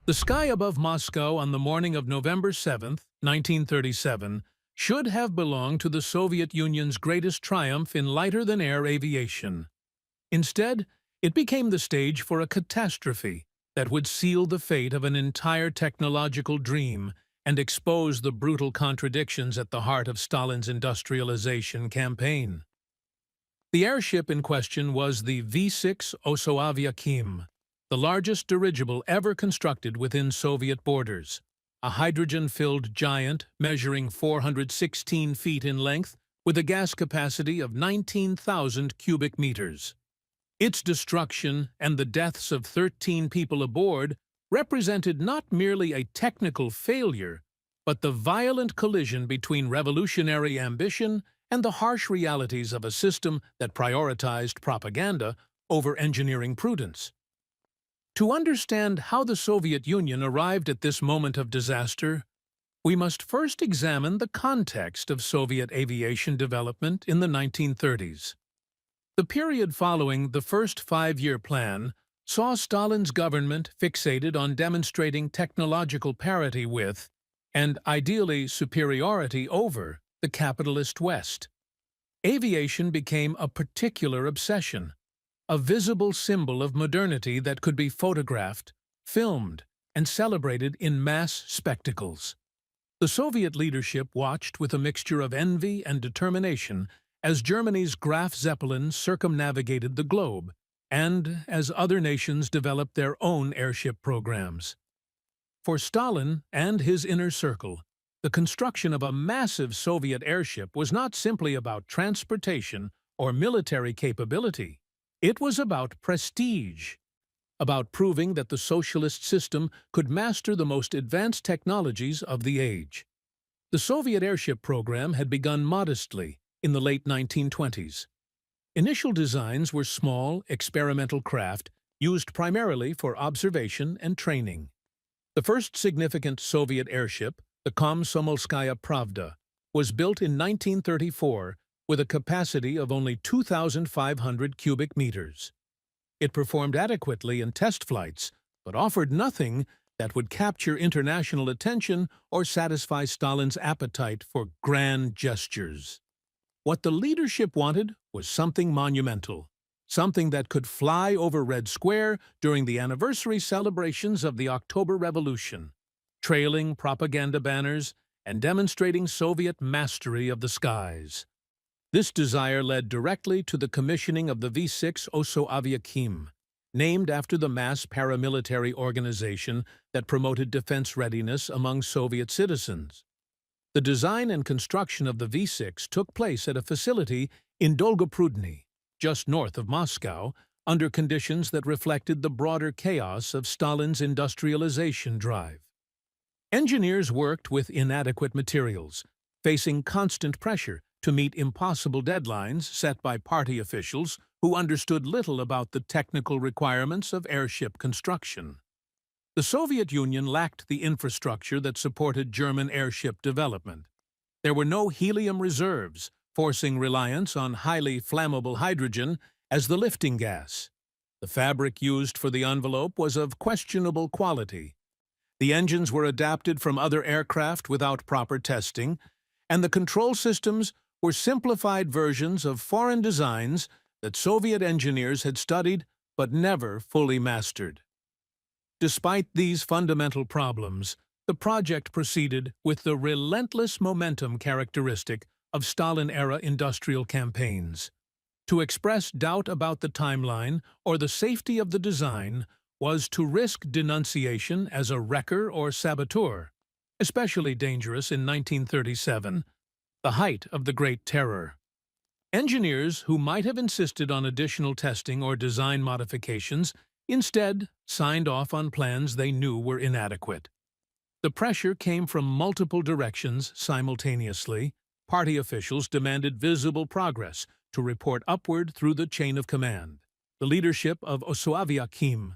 The sky above Moscow on the morning of November 7, 1937, should have belonged to the Soviet Union's greatest triumph in lighter-than-air aviation. Instead, it became the stage for a catastrophe that would seal the fate of an entire technological dream and expose the brutal contradictions at the heart of Stalin's industrialization campaign. The airship in question was the V-6 Osoaviakhim, the largest dirigible ever constructed within Soviet borders, a hydrogen-filled giant measuring 416 feet in length with a gas capacity of 19,000 cubic meters. Its destruction and the deaths of 13 people aboard represented not merely a technical failure, but the violent collision between revolutionary ambition and the harsh realities of a system that prioritized propaganda over engineering prudence. To understand how the Soviet Union arrived at this moment of disaster, we must first examine the context of Soviet aviation development in the 1930s. The period following the first five-year plan saw Stalin's government fixated on demonstrating technological parity with, and ideally superiority over, the capitalist West. Aviation became a particular obsession, a visible symbol of modernity that could be photographed, filmed, and celebrated in mass spectacles. The Soviet leadership watched with a mixture of envy and determination as Germany's Graf zeppelins circumnavigated the globe, and as other nations developed their own airship programs. For Stalin and his inner circle, the construction of a massive Soviet airship was not simply about transportation or military capability. It was about prestige, about proving that the socialist system could master the most advanced technologies of the age. The Soviet airship program had begun modestly in the late 1920s. Initial designs were small, experimental craft used primarily for observation and training. The first significant Soviet airship, the Komsomolskaya Pravda, was built in 1934 with a capacity of only 2,500 cubic meters. It performed adequately in test flights, but offered nothing that would capture international attention or satisfy Stalin's appetite for grand gestures. What the leadership wanted was something monumental, something that could fly over Red Square during the anniversary celebrations of the October Revolution, trailing propaganda banners and demonstrating Soviet mastery of the skies. This desire led directly to the commissioning of the V-6 Osoaviakhim, named after the mass paramilitary organization that promoted defense readiness among Soviet citizens. The design and construction of the V-6 took place at a facility in Dolgoprudny, just north of Moscow, under conditions that reflected the broader chaos of Stalin's industrialization drive. Engineers worked with inadequate materials, facing constant pressure to meet impossible deadlines set by party officials who understood little about the technical requirements of airship construction. The Soviet Union lacked the infrastructure that supported German airship development. There were no helium reserves, forcing reliance on highly flammable hydrogen as the lifting gas. The fabric used for the envelope was of questionable quality. The engines were adapted from other aircraft without proper testing, and the control systems were simplified versions of foreign designs that Soviet engineers had studied but never fully mastered. Despite these fundamental problems, the project proceeded with the relentless momentum characteristic of Stalin-era industrial campaigns. To express doubt about the timeline or the safety of the design was to risk denunciation as a wrecker or saboteur, especially dangerous in 1937, the height of the Great Terror. Engineers who might have insisted on additional testing or design modifications instead signed off on plans they knew were inadequate. The pressure came from multiple directions simultaneously. Party officials demanded visible progress to report upward through the chain of command. The leadership of Osoaviakhim,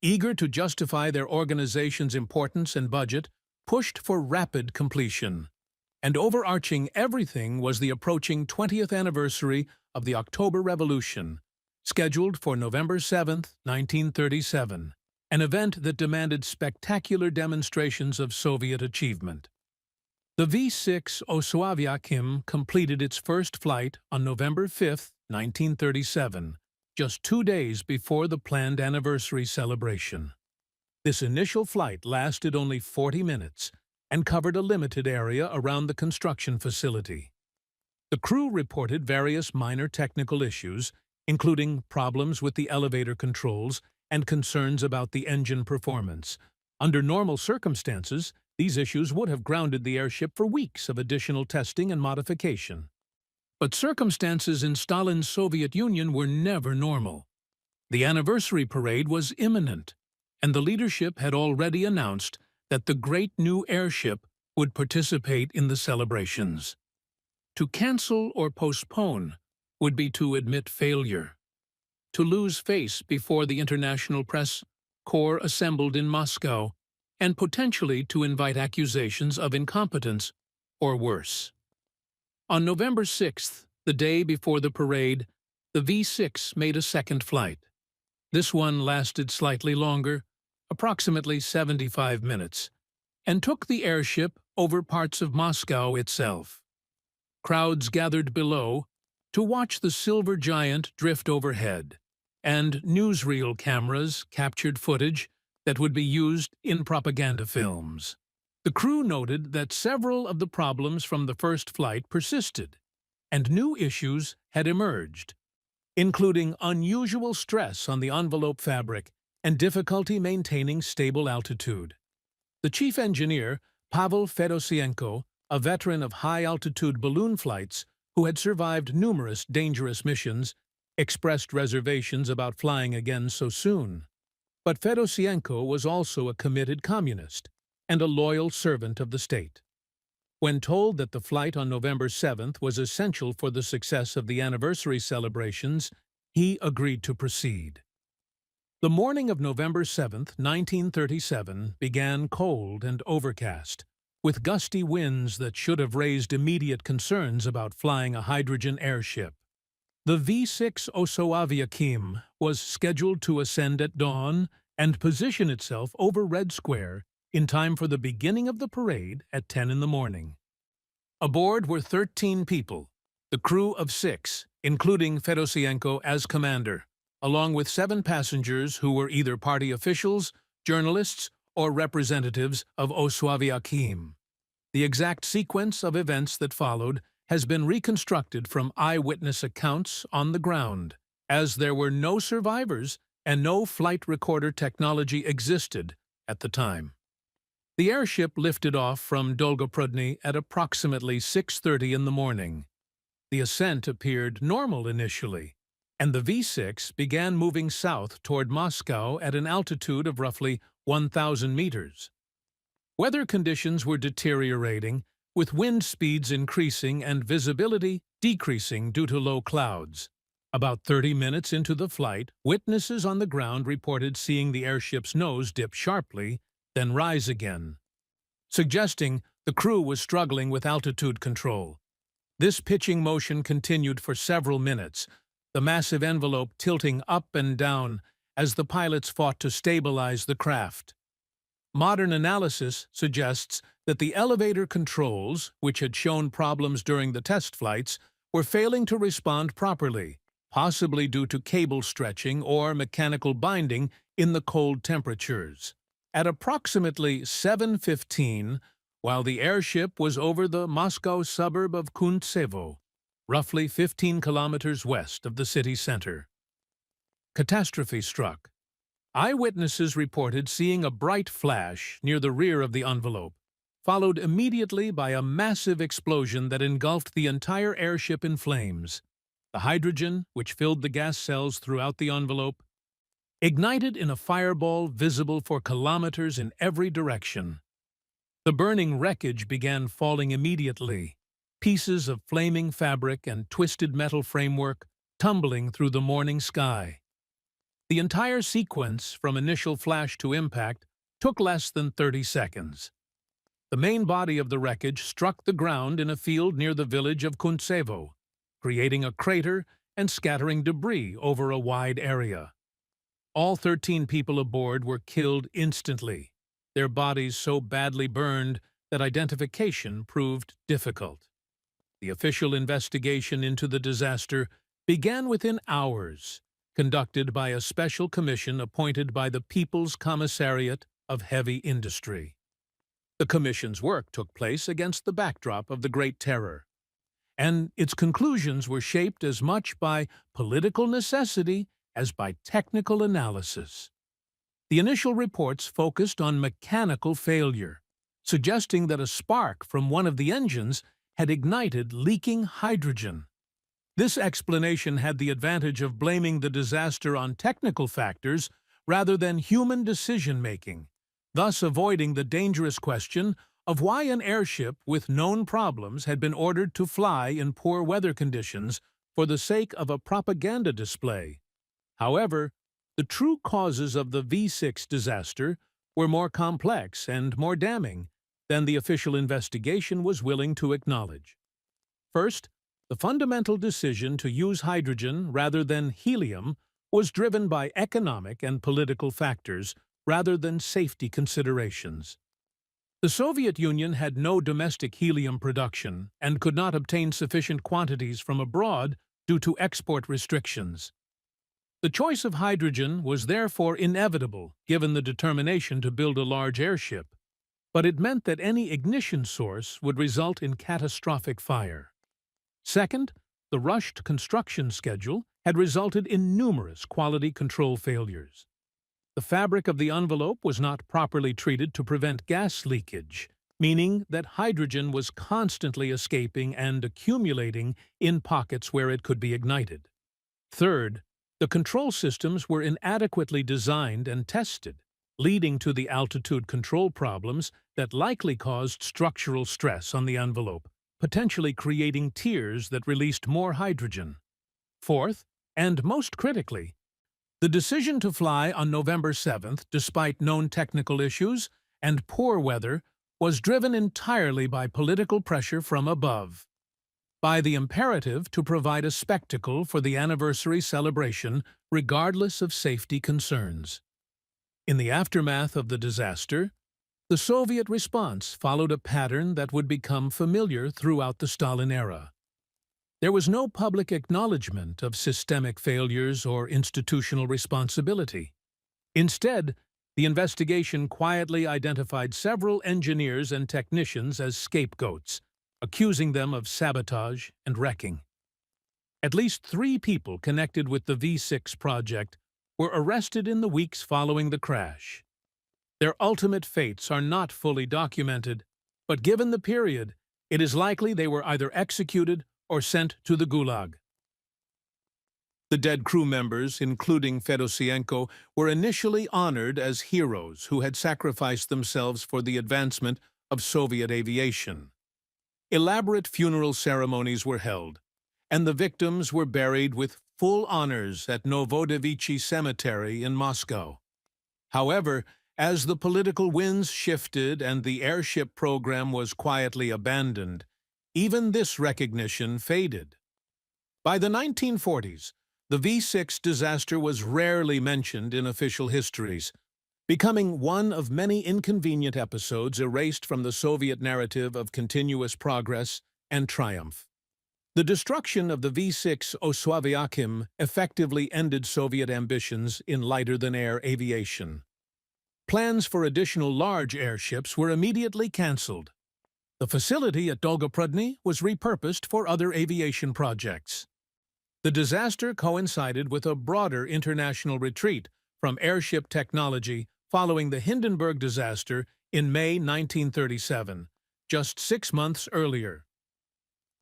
eager to justify their organization's importance and budget, pushed for rapid completion. And overarching everything was the approaching 20th anniversary of the October Revolution, scheduled for November 7, 1937. an event that demanded spectacular demonstrations of Soviet achievement. The V-6 Osoaviakhim completed its first flight on November 5, 1937, just 2 days before the planned anniversary celebration. This initial flight lasted only 40 minutes and covered a limited area around the construction facility. The crew reported various minor technical issues, including problems with the elevator controls and concerns about the engine performance. Under normal circumstances, these issues would have grounded the airship for weeks of additional testing and modification. But circumstances in Stalin's Soviet Union were never normal. The anniversary parade was imminent, and the leadership had already announced that the great new airship would participate in the celebrations. To cancel or postpone would be to admit failure, to lose face before the international press corps assembled in Moscow, and potentially to invite accusations of incompetence or worse. On November 6th, the day before the parade, the V-6 made a second flight. This one lasted slightly longer, approximately 75 minutes, and took the airship over parts of Moscow itself. Crowds gathered below to watch the silver giant drift overhead, and newsreel cameras captured footage that would be used in propaganda films. The crew noted that several of the problems from the first flight persisted, and new issues had emerged, including unusual stress on the envelope fabric and difficulty maintaining stable altitude. The chief engineer, Pavel Fedosienko, a veteran of high-altitude balloon flights who had survived numerous dangerous missions, expressed reservations about flying again so soon. But Fedosienko was also a committed communist and a loyal servant of the state. When told that the flight on November 7th was essential for the success of the anniversary celebrations, he agreed to proceed. The morning of November 7th, 1937, began cold and overcast, with gusty winds that should have raised immediate concerns about flying a hydrogen airship. The V-6 Osoaviakhim was scheduled to ascend at dawn and position itself over Red Square in time for the beginning of the parade at 10 in the morning. Aboard were 13 people, the crew of 6, including Fedosienko as commander, along with 7 passengers who were either party officials, journalists, or representatives of Osoaviakhim. The exact sequence of events that followed has been reconstructed from eyewitness accounts on the ground, as there were no survivors and no flight recorder technology existed at the time. The airship lifted off from Dolgoprudny at approximately 6:30 in the morning. The ascent appeared normal initially, and the V-6 began moving south toward Moscow at an altitude of roughly 1,000 meters. Weather conditions were deteriorating, with wind speeds increasing and visibility decreasing due to low clouds. About 30 minutes into the flight, witnesses on the ground reported seeing the airship's nose dip sharply, then rise again, suggesting the crew was struggling with altitude control. This pitching motion continued for several minutes, the massive envelope tilting up and down as the pilots fought to stabilize the craft. Modern analysis suggests that the elevator controls, which had shown problems during the test flights, were failing to respond properly, possibly due to cable stretching or mechanical binding in the cold temperatures. At approximately 7:15, while the airship was over the Moscow suburb of Kuntsevo, roughly 15 kilometers west of the city center, catastrophe struck. Eyewitnesses reported seeing a bright flash near the rear of the envelope, followed immediately by a massive explosion that engulfed the entire airship in flames. The hydrogen, which filled the gas cells throughout the envelope, ignited in a fireball visible for kilometers in every direction. The burning wreckage began falling immediately, pieces of flaming fabric and twisted metal framework tumbling through the morning sky. The entire sequence, from initial flash to impact, took less than 30 seconds. The main body of the wreckage struck the ground in a field near the village of Kuntsevo, creating a crater and scattering debris over a wide area. All 13 people aboard were killed instantly, their bodies so badly burned that identification proved difficult. The official investigation into the disaster began within hours, conducted by a special commission appointed by the People's Commissariat of Heavy Industry. The commission's work took place against the backdrop of the Great Terror, and its conclusions were shaped as much by political necessity as by technical analysis. The initial reports focused on mechanical failure, suggesting that a spark from one of the engines had ignited leaking hydrogen. This explanation had the advantage of blaming the disaster on technical factors rather than human decision-making, thus avoiding the dangerous question of why an airship with known problems had been ordered to fly in poor weather conditions for the sake of a propaganda display. However, the true causes of the V6 disaster were more complex and more damning than the official investigation was willing to acknowledge. First, the fundamental decision to use hydrogen rather than helium was driven by economic and political factors rather than safety considerations. The Soviet Union had no domestic helium production and could not obtain sufficient quantities from abroad due to export restrictions. The choice of hydrogen was therefore inevitable given the determination to build a large airship, but it meant that any ignition source would result in catastrophic fire. Second, the rushed construction schedule had resulted in numerous quality control failures. The fabric of the envelope was not properly treated to prevent gas leakage, meaning that hydrogen was constantly escaping and accumulating in pockets where it could be ignited. Third, the control systems were inadequately designed and tested, leading to the altitude control problems that likely caused structural stress on the envelope, potentially creating tears that released more hydrogen. Fourth, and most critically, the decision to fly on November 7th, despite known technical issues and poor weather, was driven entirely by political pressure from above, by the imperative to provide a spectacle for the anniversary celebration regardless of safety concerns. In the aftermath of the disaster, the Soviet response followed a pattern that would become familiar throughout the Stalin era. There was no public acknowledgement of systemic failures or institutional responsibility. Instead, the investigation quietly identified several engineers and technicians as scapegoats, accusing them of sabotage and wrecking. At least 3 people connected with the V6 project were arrested in the weeks following the crash. Their ultimate fates are not fully documented, but given the period, it is likely they were either executed or sent to the Gulag. The dead crew members, including Fedosienko, were initially honored as heroes who had sacrificed themselves for the advancement of Soviet aviation. Elaborate funeral ceremonies were held, and the victims were buried with full honors at Novodevichy Cemetery in Moscow. However, as the political winds shifted and the airship program was quietly abandoned, even this recognition faded. By the 1940s, the V6 disaster was rarely mentioned in official histories, becoming one of many inconvenient episodes erased from the Soviet narrative of continuous progress and triumph. The destruction of the V6 Osoaviakhim effectively ended Soviet ambitions in lighter-than-air aviation. Plans for additional large airships were immediately cancelled. The facility at Dolgoprudny was repurposed for other aviation projects. The disaster coincided with a broader international retreat from airship technology following the Hindenburg disaster in May 1937, just 6 months earlier.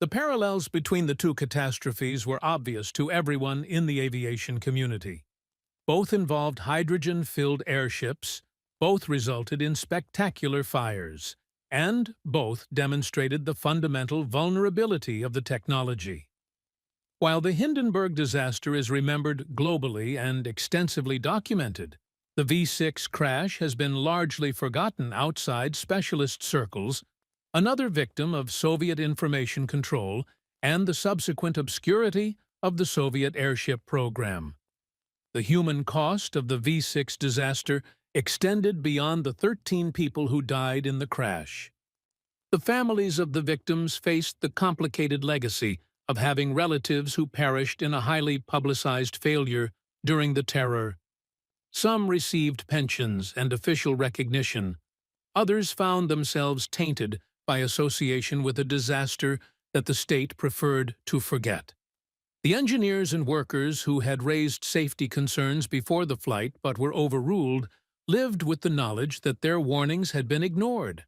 The parallels between the two catastrophes were obvious to everyone in the aviation community. Both involved hydrogen-filled airships, both resulted in spectacular fires, and both demonstrated the fundamental vulnerability of the technology. While the Hindenburg disaster is remembered globally and extensively documented, the V6 crash has been largely forgotten outside specialist circles, another victim of Soviet information control and the subsequent obscurity of the Soviet airship program. The human cost of the V-6 disaster extended beyond the 13 people who died in the crash. The families of the victims faced the complicated legacy of having relatives who perished in a highly publicized failure during the terror. Some received pensions and official recognition. Others found themselves tainted by association with a disaster that the state preferred to forget. The engineers and workers who had raised safety concerns before the flight but were overruled lived with the knowledge that their warnings had been ignored,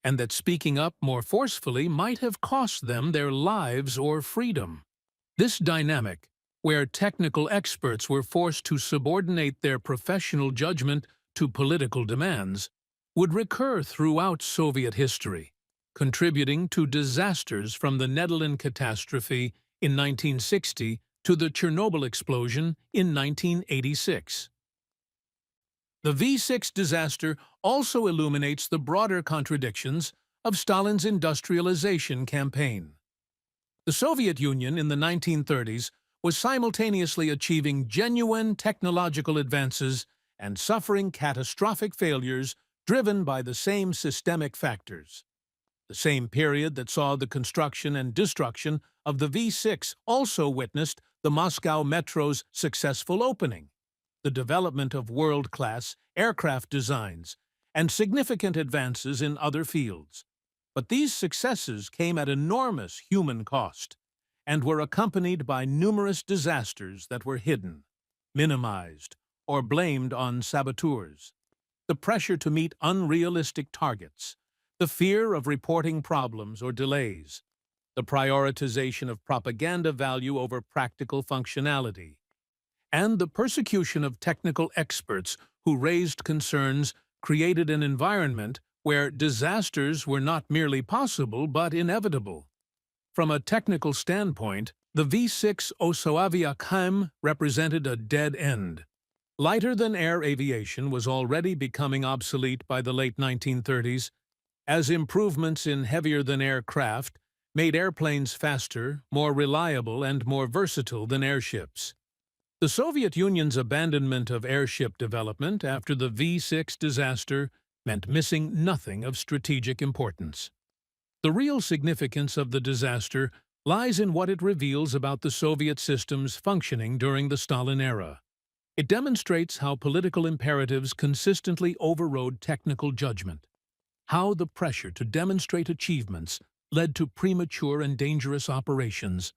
and that speaking up more forcefully might have cost them their lives or freedom. This dynamic, where technical experts were forced to subordinate their professional judgment to political demands, would recur throughout Soviet history, contributing to disasters from the Netherlands catastrophe in 1960 to the Chernobyl explosion in 1986. The V-6 disaster also illuminates the broader contradictions of Stalin's industrialization campaign. The Soviet Union in the 1930s was simultaneously achieving genuine technological advances and suffering catastrophic failures driven by the same systemic factors. The same period that saw the construction and destruction of the V-6 also witnessed the Moscow Metro's successful opening, the development of world-class aircraft designs, and significant advances in other fields. But these successes came at enormous human cost and were accompanied by numerous disasters that were hidden, minimized, or blamed on saboteurs. The pressure to meet unrealistic targets, the fear of reporting problems or delays, the prioritization of propaganda value over practical functionality, and the persecution of technical experts who raised concerns created an environment where disasters were not merely possible but inevitable. From a technical standpoint, the V-6 Osoaviakhim represented a dead end. Lighter-than-air aviation was already becoming obsolete by the late 1930s, as improvements in heavier-than-air craft made airplanes faster, more reliable, and more versatile than airships. The Soviet Union's abandonment of airship development after the V-6 disaster meant missing nothing of strategic importance. The real significance of the disaster lies in what it reveals about the Soviet system's functioning during the Stalin era. It demonstrates how political imperatives consistently overrode technical judgment, how the pressure to demonstrate achievements led to premature and dangerous operations,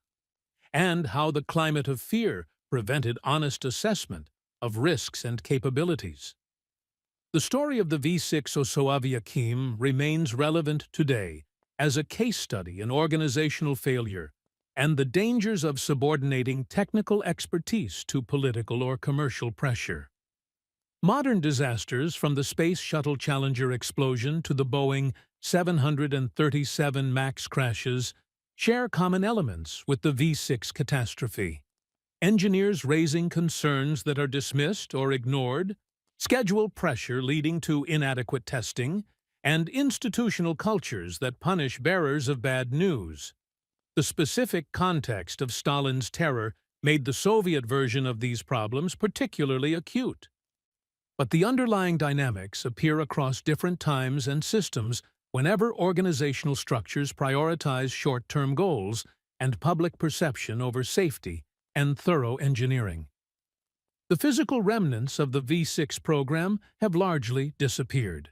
and how the climate of fear prevented honest assessment of risks and capabilities. The story of the V-6 Osoaviakhim remains relevant today as a case study in organizational failure and the dangers of subordinating technical expertise to political or commercial pressure. Modern disasters, from the Space Shuttle Challenger explosion to the Boeing 737 MAX crashes, share common elements with the V-6 catastrophe. Engineers raising concerns that are dismissed or ignored, schedule pressure leading to inadequate testing, and institutional cultures that punish bearers of bad news. The specific context of Stalin's terror made the Soviet version of these problems particularly acute. But the underlying dynamics appear across different times and systems whenever organizational structures prioritize short-term goals and public perception over safety and thorough engineering. The physical remnants of the V-6 program have largely disappeared.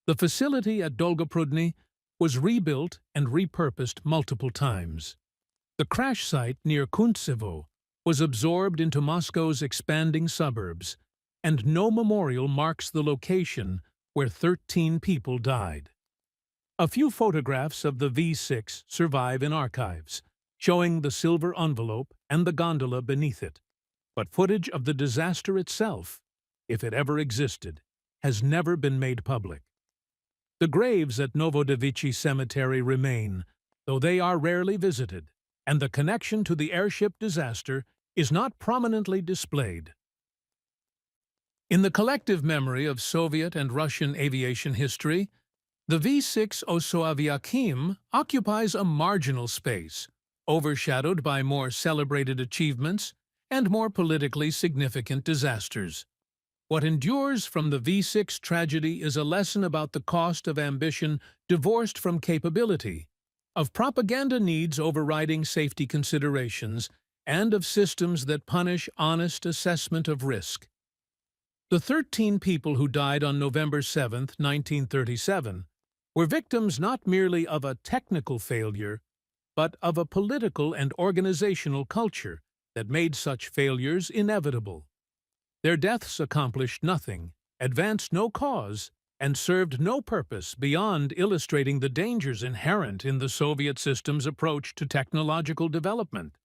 The facility at Dolgoprudny was rebuilt and repurposed multiple times. The crash site near Kuntsevo was absorbed into Moscow's expanding suburbs, and no memorial marks the location where 13 people died. A few photographs of the V-6 survive in archives, showing the silver envelope and the gondola beneath it. But footage of the disaster itself, if it ever existed, has never been made public. The graves at Novodevichy Cemetery remain, though they are rarely visited, and the connection to the airship disaster is not prominently displayed. In the collective memory of Soviet and Russian aviation history, the V-6 Osoaviakhim occupies a marginal space, overshadowed by more celebrated achievements and more politically significant disasters. What endures from the V6 tragedy is a lesson about the cost of ambition divorced from capability, of propaganda needs overriding safety considerations, and of systems that punish honest assessment of risk. The 13 people who died on November 7, 1937, were victims not merely of a technical failure, but of a political and organizational culture that made such failures inevitable. Their deaths accomplished nothing, advanced no cause, and served no purpose beyond illustrating the dangers inherent in the Soviet system's approach to technological development.